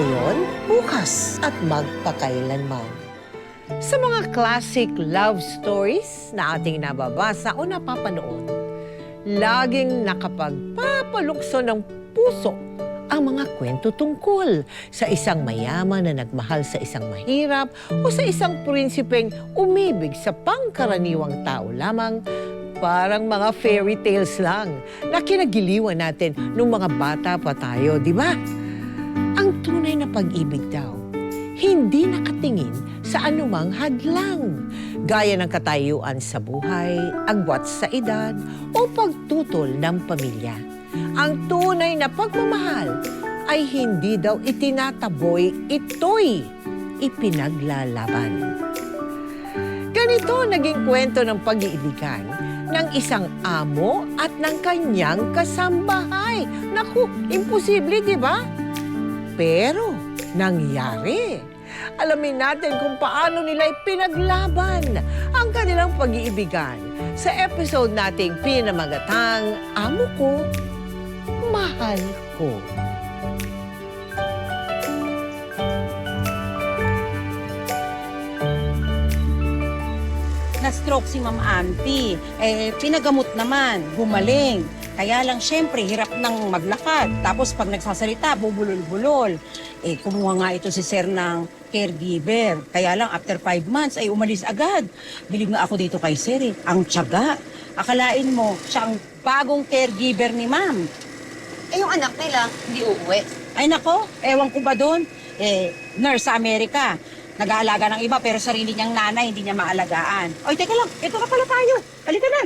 ngayon, bukas at magpakailanman. Sa mga classic love stories na ating nababasa o napapanood, laging nakapagpapalukso ng puso ang mga kwento tungkol sa isang mayaman na nagmahal sa isang mahirap o sa isang prinsipeng umibig sa pangkaraniwang tao lamang. Parang mga fairy tales lang na kinagiliwan natin nung mga bata pa tayo, di ba? Ang tunay na pag-ibig daw, hindi nakatingin sa anumang hadlang, gaya ng katayuan sa buhay, agwat sa edad, o pagtutol ng pamilya. Ang tunay na pagmamahal ay hindi daw itinataboy, ito'y ipinaglalaban. Ganito naging kwento ng pag-iibigan ng isang amo at ng kanyang kasambahay. Naku, imposible, di ba? Pero nangyari. Alamin natin kung paano nila ipinaglaban ang kanilang pag-iibigan sa episode nating pinamagatang Amo Ko, Mahal Ko. Na-stroke si Ma'am Auntie. Pinagamot naman, gumaling. Kaya lang, syempre, hirap nang maglakad. Tapos pag nagsasalita, bubulol-bulol. Kumuha nga ito si Sir ng caregiver. Kaya lang, after 5 months, ay umalis agad. Bilib nga ako dito kay Sir, eh. Ang tiyaga. Akalain mo, siya ang bagong caregiver ni Ma'am. Yung anak nila, hindi uuwi. Ay nako, ewan ko ba doon? Nurse sa Amerika. Nag-aalaga ng iba pero sarili niyang nanay hindi niya maalagaan. Oy, teka lang. Ito na pala tayo. Halika na.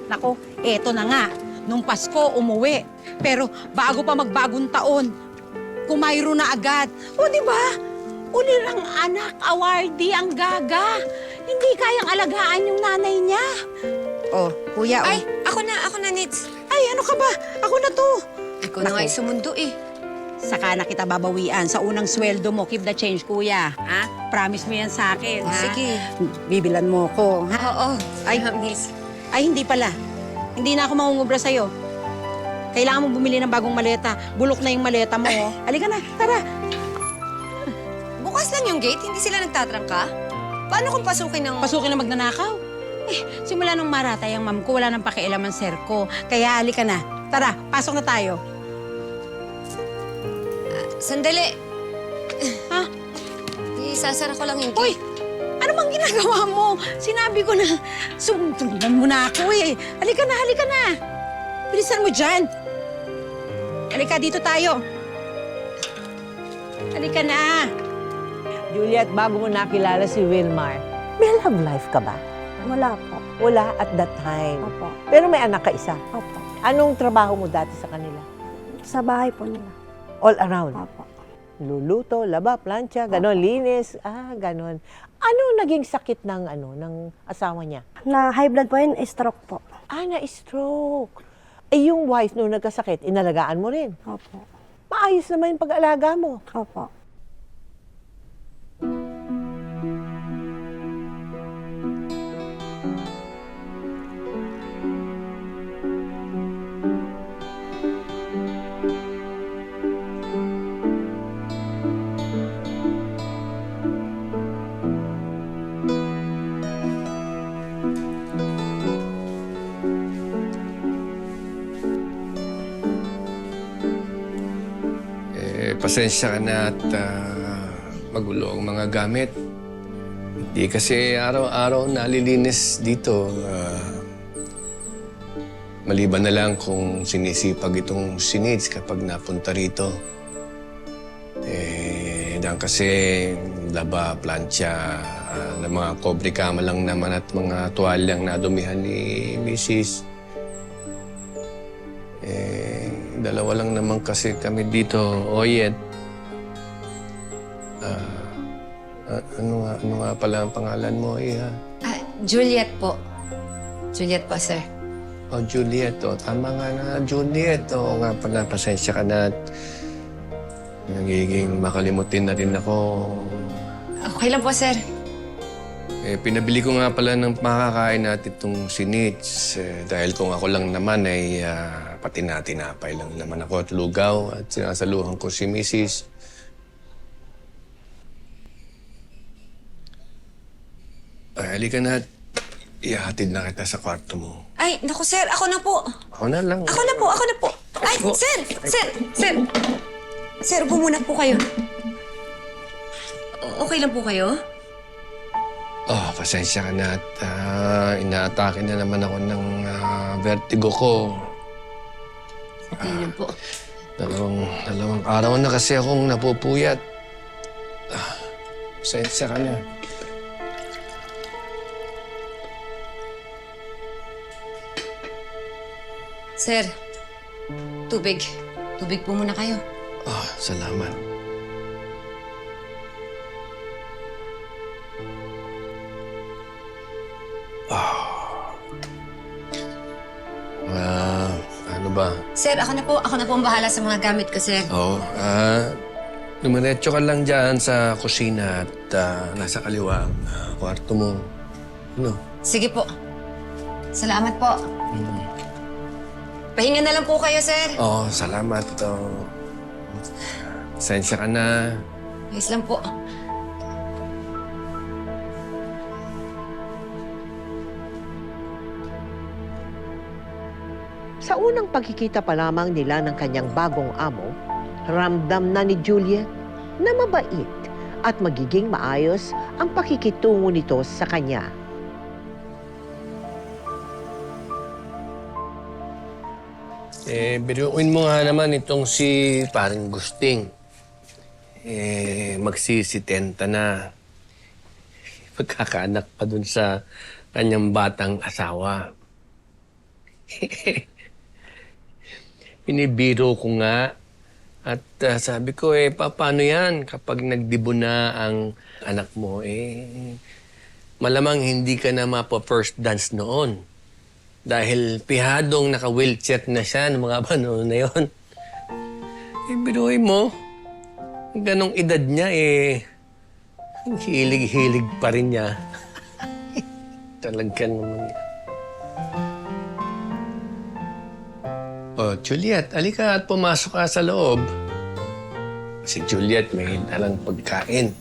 Nako, eto na nga. Nung Pasko, umuwi. Pero bago pa magbagong taon, kumayro na agad. O, di ba? Ulirang anak, awardee ang gaga. Hindi kayang alagaan yung nanay niya. Oh, kuya, oh. Ay, ako na, Nits. Ay, ano ka ba? Ako na to. Ikaw na nga sa mundo eh. Saka na kita babawian sa unang sweldo mo. Keep the change, kuya. Ha? Promise mo yan sa akin, ha? Sige. Bibilan mo ko, ha? Oo. Ay, Miss. Ay, hindi pala. Hindi na ako mangungubra sa'yo. Kailangan mo bumili ng bagong maleta. Bulok na yung maleta mo, oh. Halika na, tara. Bukas lang yung gate, hindi sila nagtatrangka? Paano kung pasukin ng... Pasukin na magnanakaw. Simula nung maratay ang ma'am ko, wala nang pakialam ang sir ko. Kaya halika na. Tara, pasok na tayo. Sandali. Ha? Isasara ko lang yung Uy! gate. Ano bang ginagawa mo? Sinabi ko na, sundan mo na ako eh. Halika na. Bilisan mo dyan. Halika, dito tayo. Halika na. Juliet, bago mo nakilala si Wilmar, may love life ka ba? Wala po. Wala at that time. Opo. Pero may anak ka isa. Opo. Anong trabaho mo dati sa kanila? Sa bahay po nila. All around? Opo. Luluto, laba, plancha, ganon, linis. Ganon. Ano naging sakit ng asawa niya? Na high blood po yun, stroke po. Na-stroke. Yung wife nung nagkasakit, inalagaan mo rin. Opo. Maayos naman yung pag-alaga mo. Opo. Pasensya ka na at magulo ang mga gamit. Hindi kasi araw-araw nalilinis dito. Maliban na lang kung sinisipag itong sinits kapag napunta rito. Dahil kasi laba, plancha, ng mga kobre kama lang naman at mga tuwalyang nadumihan ni Mrs. Dalawa lang naman kasi kami dito, Oyet. Ano nga pala ang pangalan mo, Iha? Juliet po. Juliet po, sir. Oh, Juliet. Oh, tama nga na, Juliet. Oo nga pala, pasensya ka na. Nagiging makalimutin na rin ako. Okay lang po, sir. Pinabili ko nga pala ng makakain natin itong sinits. Dahil kung ako lang naman ay pati na tinapay lang naman ako at lugaw at sinasaluhan ko si Mrs. Ay, halika na at ihahatid na kita sa kwarto mo. Ay, naku sir, ako na po. Ako na lang. Ako na po, ako na po. Ay, sir! Sir! Sir, upo muna po kayo. Okay lang po kayo? Oh, pasensya ka na at inaatake na naman ako ng vertigo ko. Okay lang po. Dalawang araw na kasi akong napupuyat. Pasensya ka na. Sir, tubig. Tubig po muna kayo. Salamat. Ano ba? Sir, ako na po ang bahala sa mga gamit ko, sir. Oo, dumiretso ka lang dyan sa kusina at nasa kaliwa ang kwarto mo. Ano? Sige po. Salamat po. Pahinga na lang po kayo, sir. Oo, salamat. Pasensya ka na. Ayos lang po. Sa unang pagkikita pa lamang nila ng kanyang bagong amo, ramdam na ni Juliet na mabait at magiging maayos ang pakikitungo nito sa kanya. Biruin mo nga naman itong si paring Gusting. Magsisitenta na. Pagkakaanak pa dun sa kanyang batang asawa. Pinibiro ko nga at sabi ko, paano yan kapag nagdibo na ang anak mo? Malamang hindi ka na mapa-first dance noon. Dahil pihadong naka-wheelchair na siya ng mga panahon na yun. Biruin mo, ganong edad niya, hilig-hilig pa rin niya. Talaga naman. Juliet, alika at pumasok ka sa loob. Si Juliet may dalang pagkain.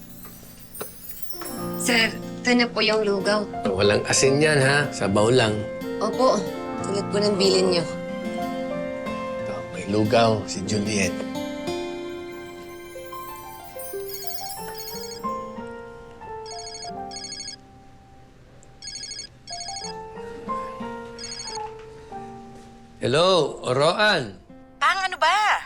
Sir, ito na po yung lugaw. Walang asin yan, ha? Sabaw lang. Opo, tulad po ng bilin niyo. Ito, may lugaw, si Juliet. Hello, Roan. Pang, ano ba?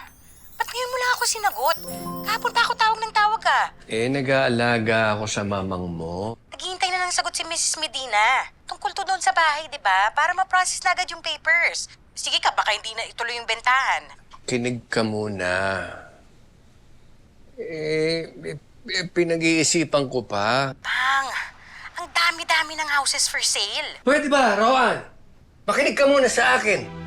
Ba't ngayon mo lang ako sinagot? Kahapon pa ako tawag ng tawag Nag-aalaga ako sa mamang mo. Naghihintay na ng sagot si Mrs. Medina. Tungkol to doon sa bahay, di ba? Para ma-process na agad yung papers. Sige ka, baka hindi na ituloy yung bentahan. Kinig ka muna. Pinag-iisipan ko pa. Pang, ang dami-dami ng houses for sale. Pwede ba, Roan? Makinig ka muna sa akin.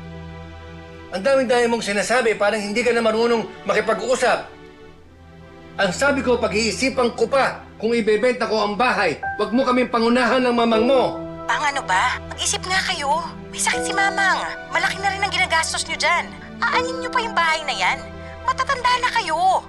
Ang dami-dami mong sinasabi, parang hindi ka na marunong makipag-usap. Ang sabi ko, pag-iisipan ko pa kung ibebenta ko ang bahay. Huwag mo kaming pangunahan ng mamang mo. Pang, ano ba? Mag-isip nga kayo. May sakit si Mamang. Malaki na rin ang ginagastos nyo dyan. Aanin nyo pa yung bahay na yan. Matatanda na kayo.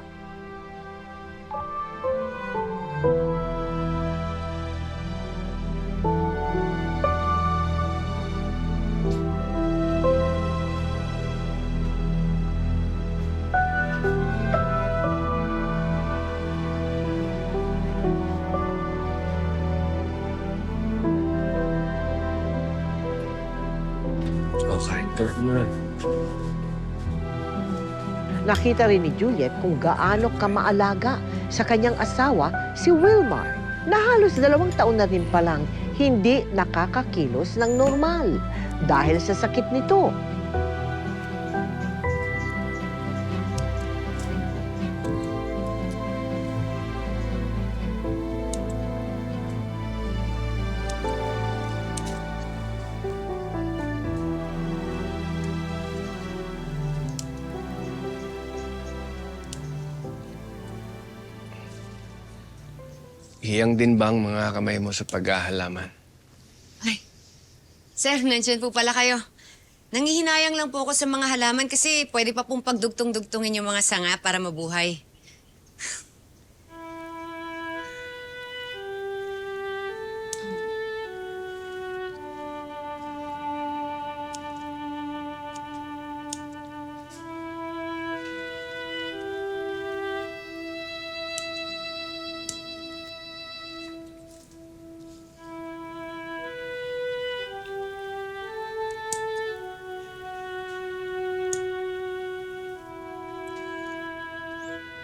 Okay, turn na. Nakita rin ni Juliet kung gaano kamaalaga sa kanyang asawa si Wilmar na halos 2 taon na rin palang hindi nakakakilos ng normal dahil sa sakit nito. Hiyang din ba ang mga kamay mo sa paghahalaman? Ay, sir, nandiyan po pala kayo. Nangihinayang lang po ako sa mga halaman kasi pwede pa pong pagdugtong-dugtungin yung mga sanga para mabuhay.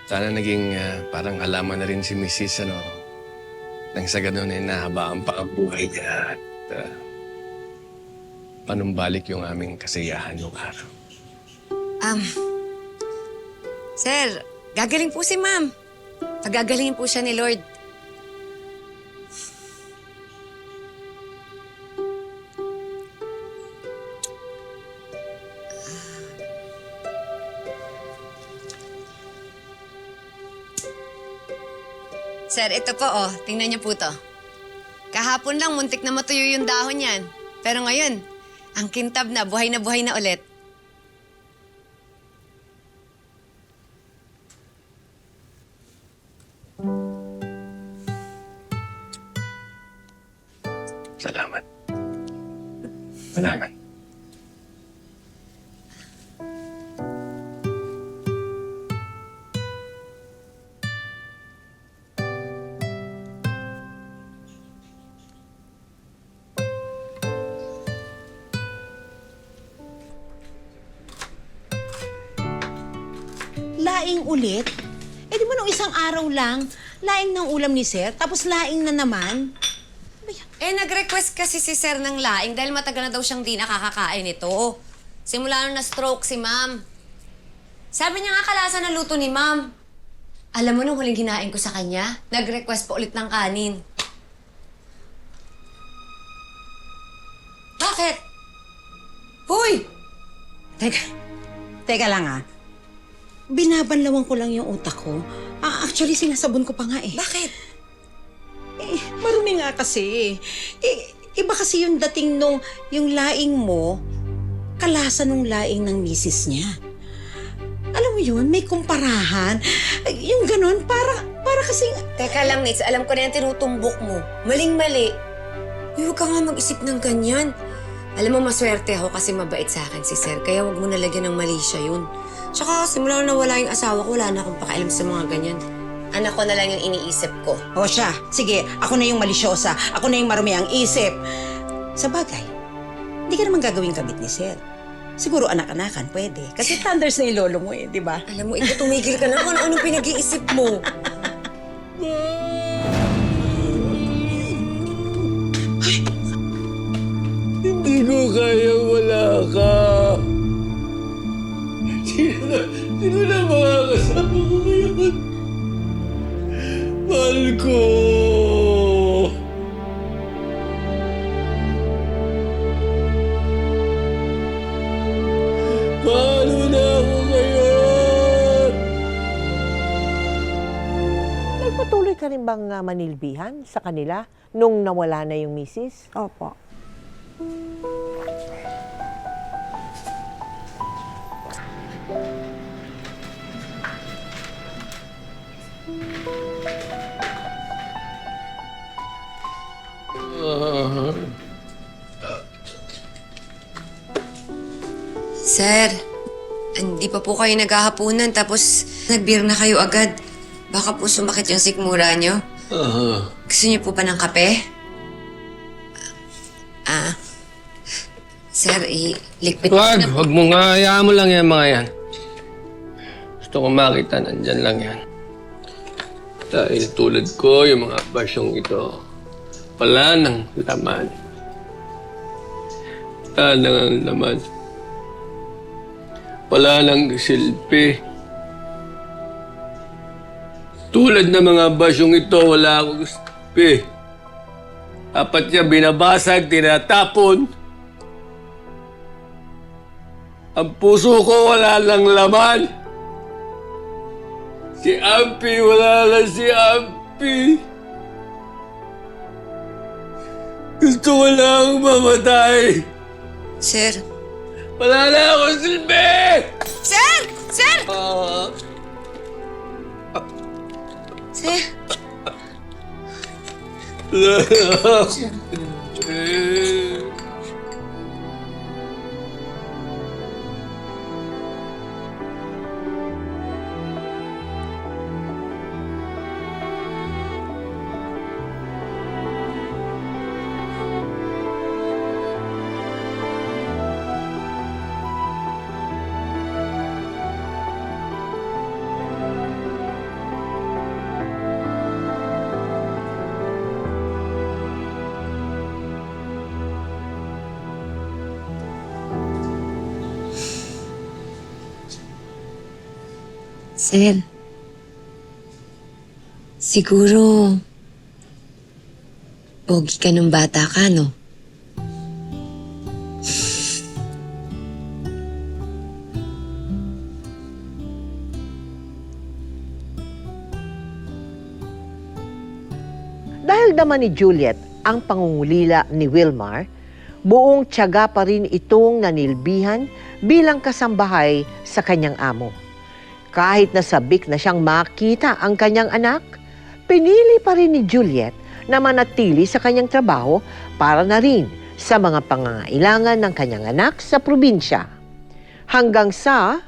Sana naging parang halaman na rin si Mrs. Nang sa ganun ay nahabaan pa ang buhay niya at panumbalik yung aming kasiyahan yung araw. Sir, gagaling po si ma'am. Pagagalingin po siya ni Lord. Sir, ito po tingnan niyo po to. Kahapon lang muntik na matuyo yung dahon yan. Pero ngayon, ang kintab na buhay na ulit. Salamat. Salamat. Laing ulit? Eh di ba nung isang araw lang, laing ng ulam ni Sir, tapos laing na naman? Nag-request kasi si Sir ng laing dahil matagal na daw siyang di nakakakain ito. Simula nung na-stroke si Ma'am. Sabi niya nga kalasa na luto ni Ma'am. Alam mo nung huling hinain ko sa kanya, nag-request pa ulit ng kanin. Bakit? Hoy! Teka lang Binabanlawan ko lang yung utak ko. Actually, sinasabon ko pa nga Bakit? Marumi nga kasi. Iba kasi yung dating nung yung laing mo, kalasa nung laing ng misis niya. Alam mo yun, may kumparahan. Yung ganun, para kasing... Teka lang, Nitz. Alam ko na yung tinutumbok mo. Maling-mali. Uy, huwag ka nga mag-isip ng ganyan. Alam mo, maswerte ako kasi mabait sa akin si Sir. Kaya huwag mo nalagyan ng mali siya yun. Tsaka simula na nawala yung asawa ko, wala na akong pakialam sa mga ganyan. Anak ko na lang yung iniisip ko. O siya, sige, ako na yung malisyosa. Ako na yung marumi ang isip. Sa bagay, hindi ka naman gagawing kabit ni Sir. Siguro anak-anakan, pwede. Kasi thunders na yung lolo mo di ba? Alam mo, ito tumigil ka na kung anong pinag-iisip mo. Hindi ko kaya wala ka. Sino na makakasama ko ngayon? Mahal ko. Mahal mo na ako ngayon. Nagpatuloy ka rin bang manilbihan sa kanila nung nawala na yung misis? Opo. Sir, hindi pa po kayo naghahapunan tapos nag-beer na kayo agad. Baka po sumakit yung sikmura nyo. Gusto niyo po pa ng kape? Sir, ilikpit Wag mo nga. Hayaan mo lang yan, mga yan. Gusto ko makita, nandyan lang yan. Dahil tulad ko, yung mga basyong ito, wala nang laman. Wala nang laman. Wala nang silpi. Tulad ng mga basyong ito, wala akong silpi. Dapat niya binabasag, tinatapon. Ang puso ko wala lang laman. Si Ampi, wala lang si Ampi. Gusto ko lang mamatay. Sir, Wala na akong silbi! Sir! Sir! Sir! Wala na akong silbi. Sir, siguro, pogi ka nung bata ka, no? Dahil naman ni Juliet ang pangungulila ni Wilmar, buong tiyaga pa rin itong nanilbihan bilang kasambahay sa kanyang amo. Kahit nasabik na siyang makita ang kanyang anak, pinili pa rin ni Juliet na manatili sa kanyang trabaho para na rin sa mga pangangailangan ng kanyang anak sa probinsya. Hanggang sa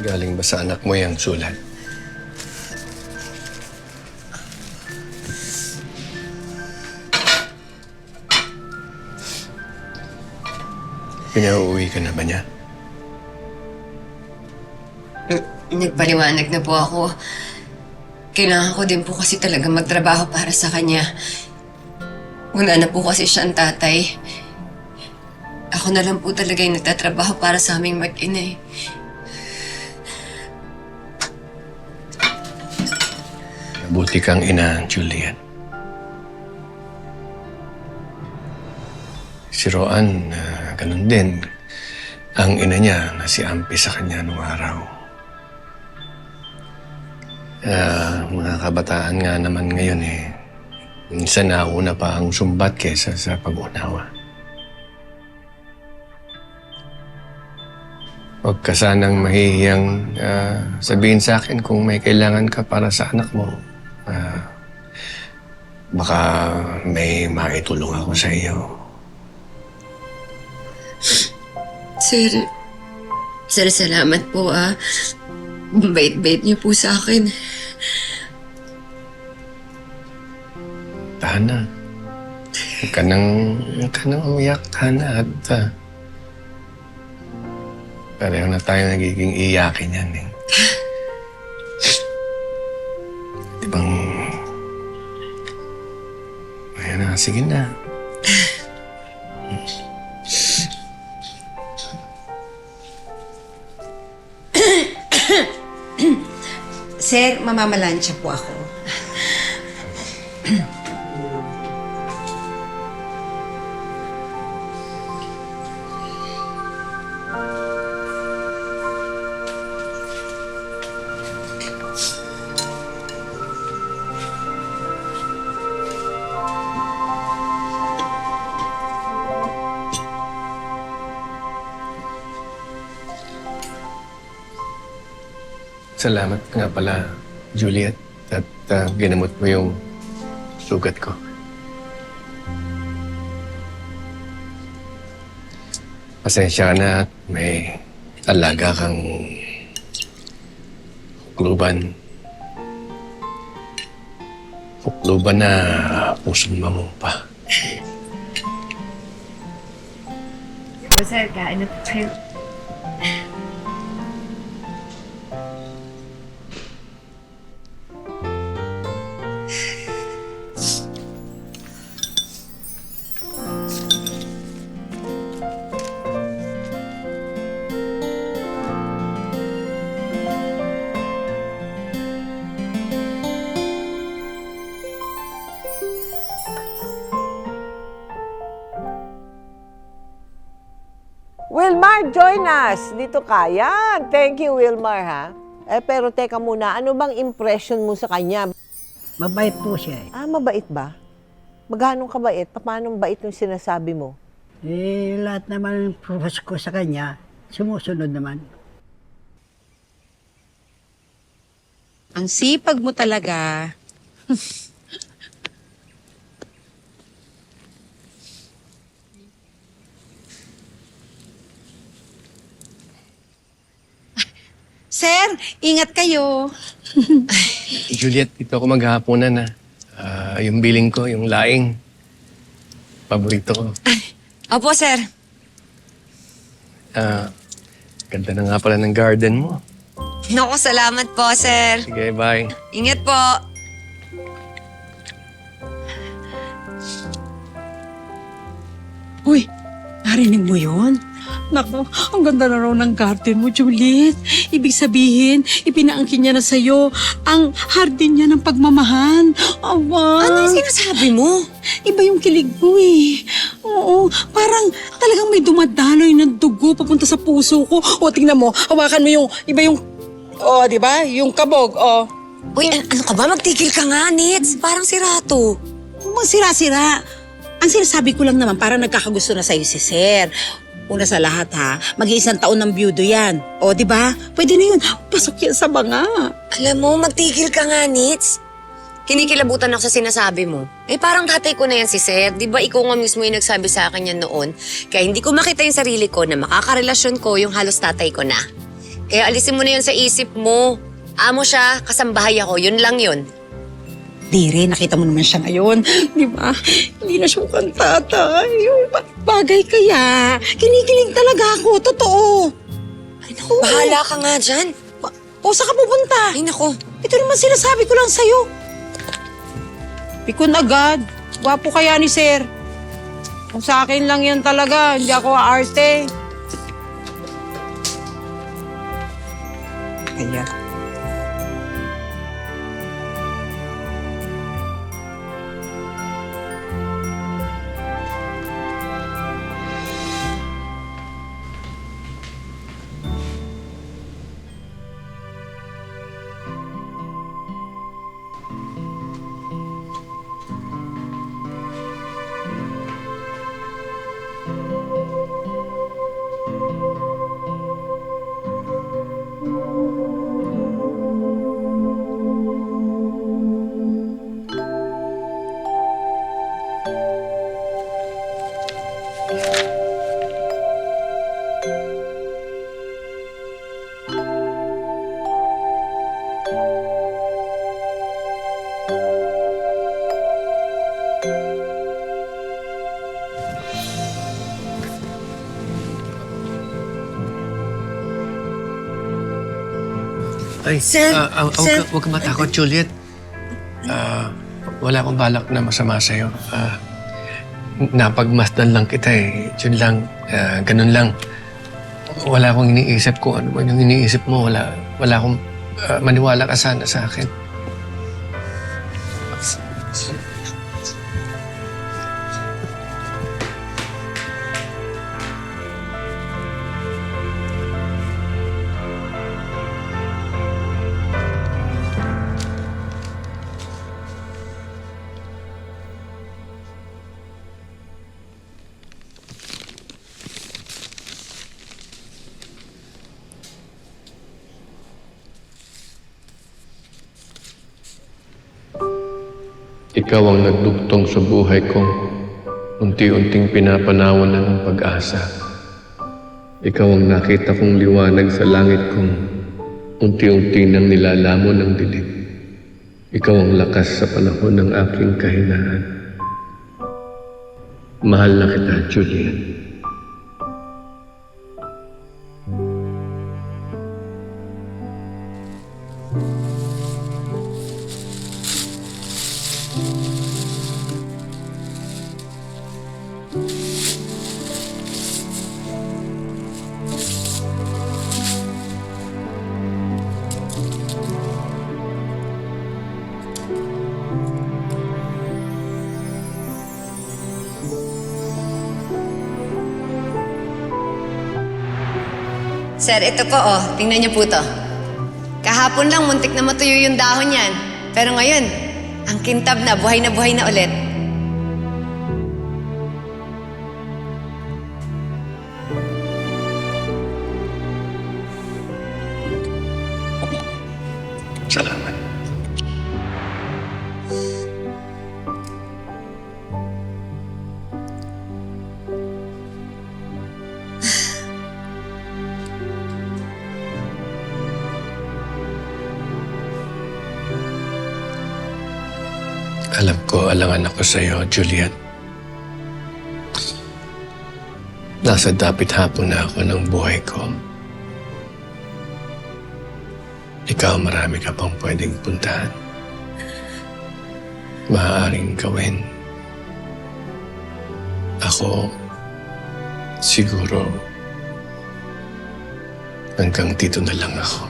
Galing ba sa anak mo yung sulat? Pinauwi ka na ba niya? Nagpaliwanag na po ako. Kailangan ko din po kasi talaga magtrabaho para sa kanya. Wala na po kasi siyang tatay. Ako na lang po talaga yung nagtatrabaho para sa aming mag-ina eh. Mabuti kang ina, Juliet. Si Roan, ganun din. Ang ina niya na si Ampi sa kanya nung araw. Mga kabataan nga naman ngayon minsan nauna pa ang sumbat kesa sa pag-unawa. Huwag ka sanang mahihiyang sabihin sa akin kung may kailangan ka para sa anak mo. Baka may maitulong ako sa iyo. Sir, salamat po Bait-bait niyo po sa akin. Tana. Huwag ka nang umiyak, Tana. At pareho na tayo nagiging iyakin yan Di bang... Ayan na, sige na. Sir, mamamalansya po ako. Salamat nga pala, Juliet, at ginamot mo yung sugat ko. Pasensya ka na at may alaga kang hukluban. Hukluban na pusong mamumpa. Sir, kain na po kayo. Wilmar, join us. Dito ka. Yan. Thank you, Wilmar, ha? Pero teka muna, ano bang impression mo sa kanya? Mabait po siya eh. Mabait ba? Magano'ng kabait? Paano bait yung sinasabi mo? Lahat naman ng propose ko sa kanya, sumusunod naman. Ang sipag mo talaga. Sir, ingat kayo. Juliet, ito ako maghahaponan na. Yung billing ko, yung laing. Paborito ko. Opo, sir. Ganda na nga pala ng garden mo. Naku, salamat po, sir. Sige, bye. Ingat po. Uy, narinig mo yun? Naku, ang ganda na raw ng garden mo, Juliet. Ibig sabihin, ipinaangkin niya na sa'yo ang hardin niya ng pagmamahal. Awa. Ano yung sinasabi mo? Iba yung kilig mo eh. Oo, parang talagang may dumadaloy ng dugo papunta sa puso ko. O, tingnan mo, hawakan mo yung, iba yung, di ba? Yung kabog, Uy, ano ka ba? Magtigil ka nga, Nits. Parang sirato. Huwag sira-sira. Ang sinasabi ko lang naman, parang nagkakagusto na sa'yo si Sir. Una sa lahat ha, mag-iisang taon ng byudo yan. O, di ba? Pwede na yun. Pasok yan sa banga. Alam mo, magtigil ka nga, Nits. Kinikilabutan ako sa sinasabi mo. Parang tatay ko na yan si Sir. Di ba ikaw nga mismo yung nagsabi sa akin yan noon? Kaya hindi ko makita yung sarili ko na makakarelasyon ko yung halos tatay ko na. Kaya alisin mo na yun sa isip mo. Amo siya, kasambahay ako. Yun lang yun. Dire, nakita mo naman siya ngayon. Di ba? Hindi na siya mukhang tatay. Bagay kaya. Kinikilig talaga ako. Totoo. Ay, naku. Bahala ka nga dyan. O, saan ka pupunta? Ay, naku. Ito naman sinasabi ko lang sa'yo. Pikon agad. Gwapo kaya ni Sir. Kung sa akin lang yan talaga, hindi ako aarte. Kaya. Ay, Sir, sir. Huwag ka matakot, Juliet. Wala akong balak na masama sa'yo. Napagmasdan lang kita eh. Yun lang, ganun lang. Wala akong iniisip kung ano man yung iniisip mo. Wala akong maniwala ka sana sa akin. Ikaw ang nagdugtong sa buhay kong unti-unting pinapanawan na ng pag-asa. Ikaw ang nakita kong liwanag sa langit kong unti-unti nang nilalamon ng dilim. Ikaw ang lakas sa panahon ng aking kahinaan. Mahal na kita, Juliet. Sir, ito po oh. Tingnan niyo po to. Kahapon lang, muntik na matuyo yung dahon yan. Pero ngayon, ang kintab na buhay na ulit. Salamat. Alam ko, alangan ako sa'yo, Juliet. Nasa dapit hapon na ako ng buhay ko. Ikaw, marami ka pang pwedeng puntahan. Maaaring gawin. Ako, siguro, hanggang dito na lang ako.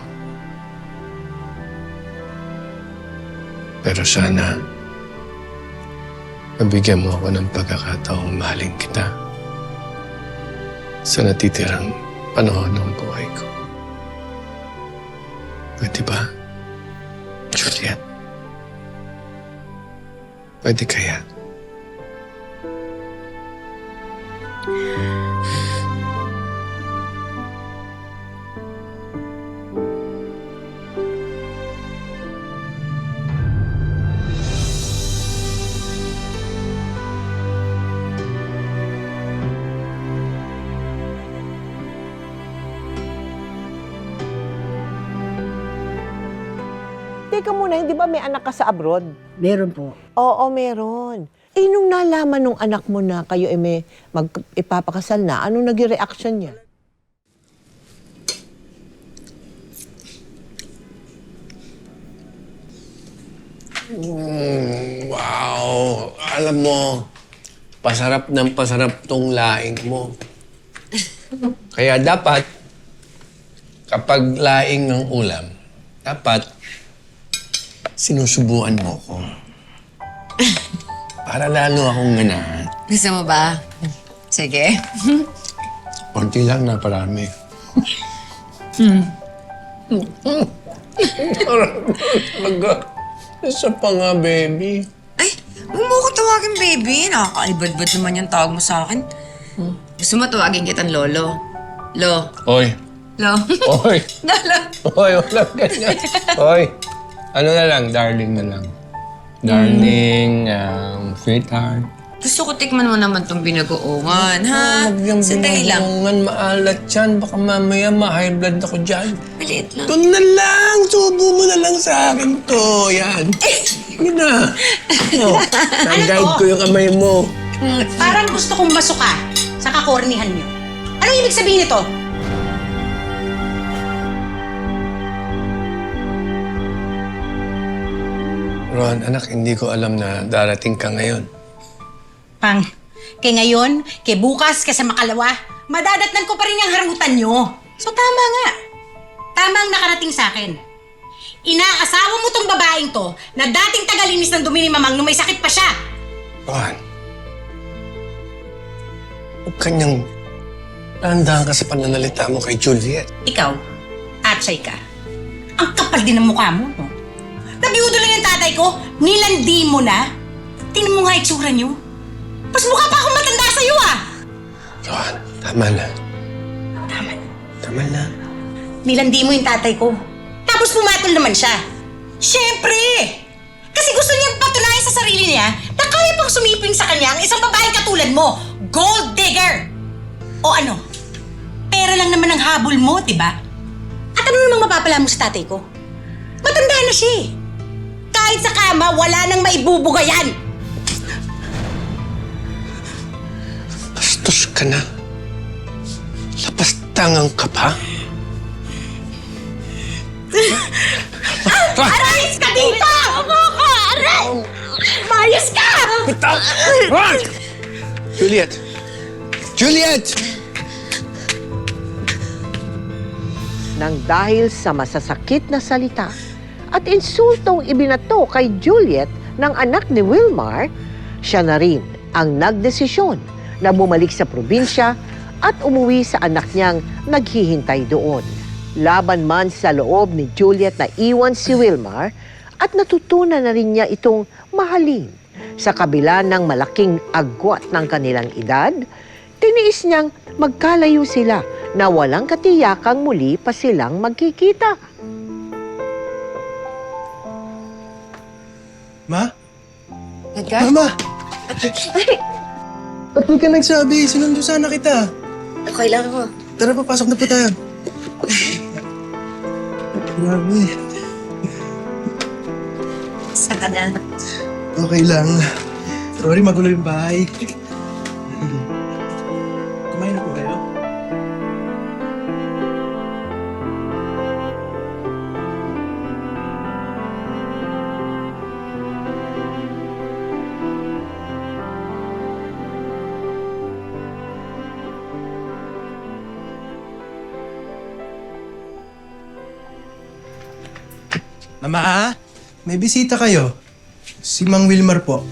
Pero sana, mabigyan mo ako ng pagkakataong mahalin kita sa natitirang panahon ng buhay ko. Pwede ba, Juliet? Pwede kaya? Teka muna, hindi ba may anak ka sa abroad? Meron po. Oo, meron. Eh, nung nalaman nung anak mo na kayo may ipapakasal na, anong naging reaction niya? Wow! Alam mo, pasarap ng pasarap tong laing mo. Kaya dapat, kapag laing ng ulam, dapat sinusubuan mo ko. Para lalo akong ganahan. Gusto mo ba? Sige. Konti lang na parami. Isa pa nga, baby. Ay, huwag mo ko tawagin, baby. Nakakaibad-bad naman yung tawag mo sa akin. Gusto mo tawagin kitang Lolo? Lo. Oy. Lo. Oy. Lolo. Oy, wala ganyan. Oy. Ano na lang, darling na lang. Darling, sweetheart. Gusto ko tikman mo naman tong binagoongan, ha? Sandali lang. Binangungan, maalat yan. Baka mamaya ma-high blood ako dyan. Maliit lang. Ito na lang! Subo mo na lang sa akin to. Yan. Yan na. Oh, na-guide ko yung kamay mo. Parang gusto kong masuka sa kakornihan niyo. Anong ibig sabihin nito? Ron, anak, hindi ko alam na darating ka ngayon. Pang, kay ngayon, kay bukas, kay sa makalawa, madadatnan ko pa rin yung harutan niyo. So tama nga. Tama ang nakarating sa akin. Inaasawa mo tong babaeng to na dating tagalinis ng dumi ni Mamang nung may sakit pa siya. Ron, huwag kanyang dahan-dahan ka sa pananalita mo kay Juliet. Ikaw, atsay ka. Ang kapal din ng mukha mo, no? Nabiyudo lang yung tatay ko, nilandi mo na. Tingnan mo nga itsura niyo. Mas mukha pa akong matanda sa'yo, ah! Ron, tama na. Tama na. Nilandi mo yung tatay ko. Tapos pumatol naman siya. Siyempre! Kasi gusto niyang patunayan sa sarili niya na kaya pang sumiping sa kanya ang isang babaeng katulad mo. Gold digger! O ano? Pera lang naman ang habol mo, diba? At ano namang mapapala mo sa tatay ko? Matanda na siya eh. Kahit sa kama, wala nang maibubugayan. Bastos ka na. Lapastangang ka pa. Arais ka dito! Aray! Mayos ka! Bitaw! Ron! Juliet, Juliet! Nang dahil sa masasakit na salita at insultong ibinato kay Juliet ng anak ni Wilmar, siya na rin ang nagdesisyon na bumalik sa probinsya at umuwi sa anak niyang naghihintay doon. Laban man sa loob ni Juliet na iwan si Wilmar at natutunan na rin niya itong mahalin. Sa kabila ng malaking agwat ng kanilang edad, tiniis niyang magkalayo sila na walang katiyakang muli pa silang magkikita. Ma? Edgar? Mama! Ba't di ka nagsabi? Sinundo sana kita. Okay lang ako. Tara, papasok na po tayo. Grabe. Saan ka na? Okay lang. Sorry, magulo yung bahay. Kumain na po kayo? Mama, may bisita kayo. Si Mang Wilmar po.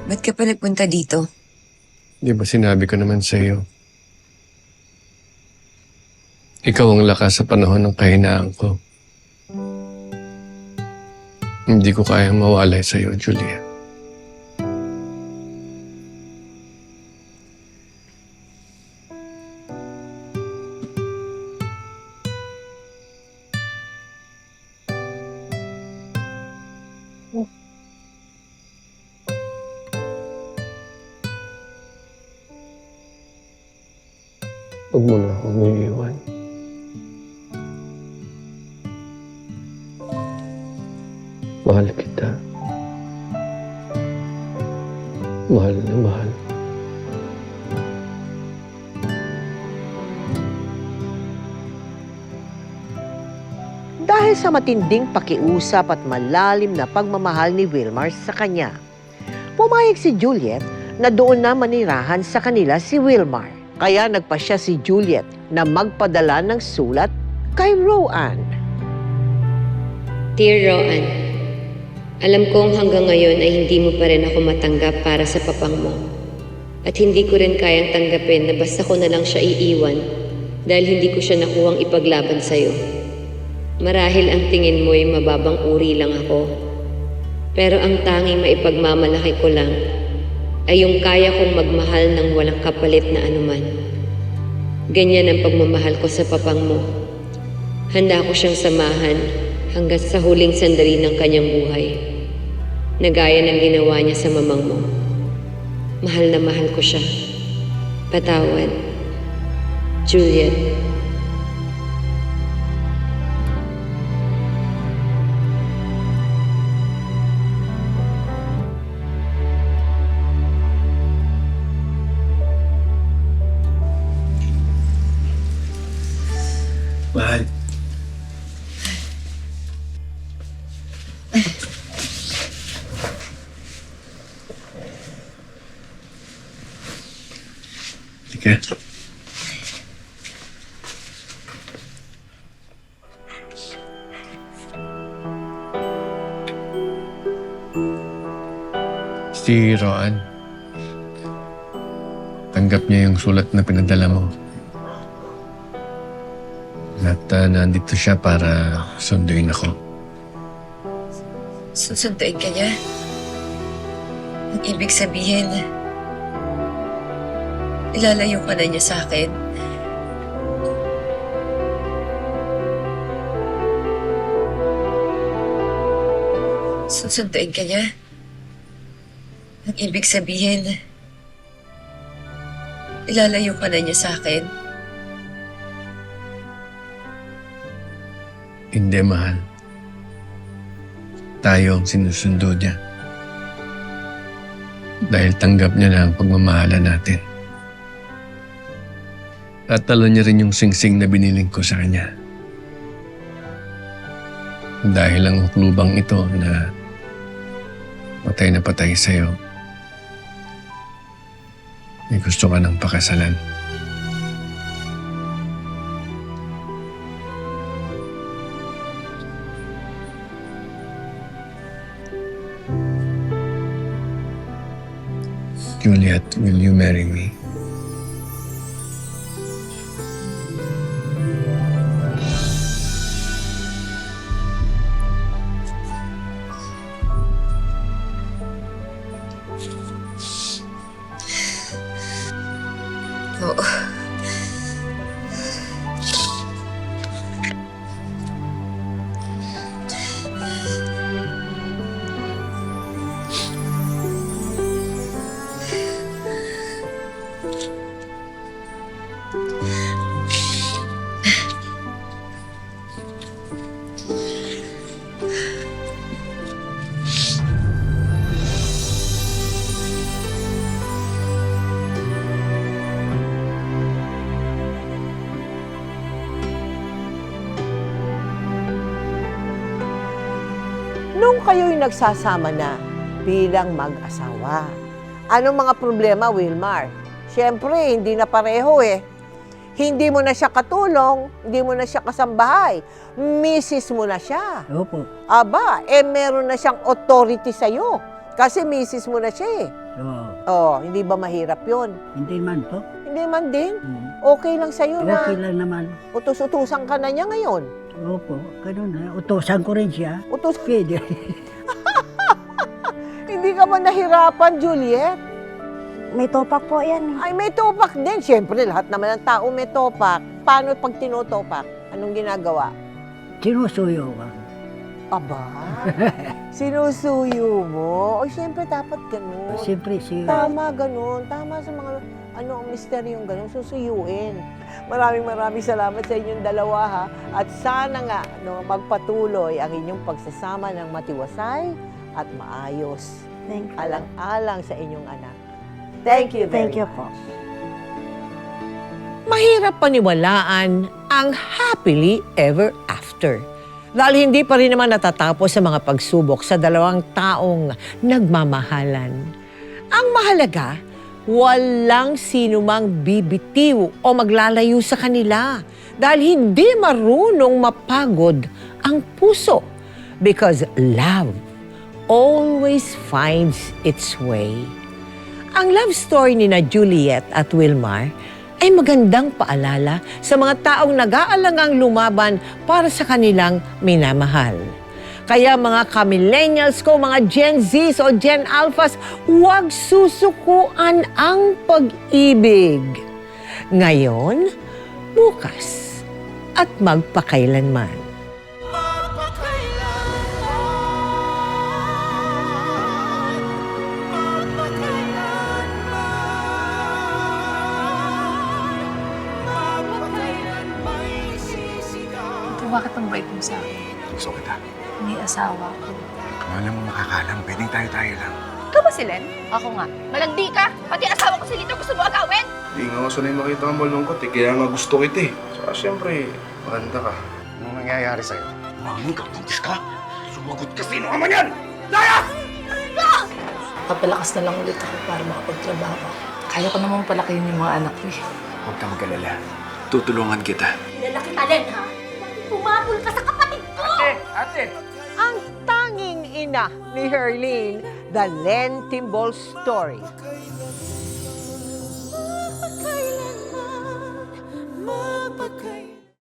Ba't ka pa nagpunta dito? Di ba sinabi ko naman sa iyo? Ikaw ang lakas sa panahon ng kahinaan ko. Hindi ko kayang mawalay sa iyo, Julia. Huwag mo na akong iiwan. Mahal kita. Mahal na mahal. Dahil sa matinding pakiusap at malalim na pagmamahal ni Wilmar sa kanya, pumayag si Juliet na doon na manirahan sa kanila si Wilmar. Kaya nagpasya si Juliet na magpadala ng sulat kay Roan. Dear Roan, alam kong hanggang ngayon ay hindi mo pa rin ako matanggap para sa papang mo. At hindi ko rin kayang tanggapin na basta ko na lang siya iiwan dahil hindi ko siya nakuhang ipaglaban sa'yo. Marahil ang tingin mo ay mababang uri lang ako. Pero ang tanging maipagmamalaki ko lang ay yung kaya kong magmahal ng walang kapalit na anuman. Ganyan ang pagmamahal ko sa papang mo. Handa ko siyang samahan hanggang sa huling sandali ng kanyang buhay, na gaya ng ginawa niya sa mamang mo. Mahal na mahal ko siya. Patawad. Juliet. Mahal. Sige. Si Roan, tanggap niya yung sulat na pinadala mo. At nandito siya para sunduin ako. Susunduin ka niya? Ang ibig sabihin, ilalayo ka na niya sa akin? Susunduin ka niya? Ang ibig sabihin, ilalayo ka na niya sa akin? Hindi, mahal. Tayo ang sinusundo niya. Dahil tanggap niya na ang pagmamahala natin. At talo niya rin yung singsing na biniling ko sa kanya. Dahil ang uklubang ito na patay na patay sa'yo, may gusto ka ng pakasalan. Juliet, will you marry me? Oo. Nung kayo'y nagsasama na bilang mag-asawa, anong mga problema, Wilmar? Siyempre, hindi na pareho eh. Hindi mo na siya katulong, hindi mo na siya kasambahay. Misis mo na siya. Opo. Aba, meron na siyang authority sa'yo. Kasi misis mo na siya eh. Oo. Oh, hindi ba mahirap yun? Hindi man po. Hindi man din. Hmm. Okay lang sa'yo na Okay lang naman. utos-utusan ka na niya ngayon. Opo, ganun na. Utosan ko rin siya. Utos, Pwede. hindi ka ba nahirapan, Juliet? May topak po yan. Ay, may topak din. Siyempre, lahat naman ng tao may topak. Paano pag tinotopak? Anong ginagawa? Sinusuyo ka. Aba, sinusuyo mo. O, siyempre, dapat ganun. Siyempre, Tama, ganun. Tama sa mga, ang misteryong ganun, susuyuin. Maraming salamat sa inyong dalawa, ha. At sana nga, magpatuloy ang inyong pagsasama ng matiwasay at maayos. Thank you. Alang-alang sa inyong anak. Thank you very Thank you much. po. Mahirap paniwalaan ang happily ever after. Dahil hindi pa rin naman natatapos sa mga pagsubok sa dalawang taong nagmamahalan. Ang mahalaga, walang sinumang bibitiw o maglalayo sa kanila dahil hindi marunong mapagod ang puso because love always finds its way. Ang love story ni na Juliet at Wilmar ay magandang paalala sa mga taong nag-aalangang lumaban para sa kanilang minamahal. Kaya mga ka-millennials ko, mga Gen Zs o Gen Alphas, huwag susukuan ang pag-ibig. Ngayon, bukas, at magpakailanman. Bakit ang bait mo sa akin? Gusto kita. May asawa ko. Alam mo makakalam, pwedeng tayo lang. Ikaw ba si Len? Ako nga. Malandi ka! Pati asawa ko si Lito gusto mo agawin! Hindi nga ako sanay makita kang malungkot eh, kaya nga gusto kita eh. Saka siyempre, maganda ka. Anong nangyayari sa'yo? Mami, buntis ka? Sumagot ka, sino ka man yan? Layas! Papalakas na lang ulit ako para makapagtrabaho. Kaya ko naman palakihin yung mga anak ko eh. Huwag ka mag-alala. Tutulungan kita. Lalaki ka, Len, ha? Pumapul ka sa kapatid ko! Ate! Ang tanging ina ni Herlene, The Len Timbol Story.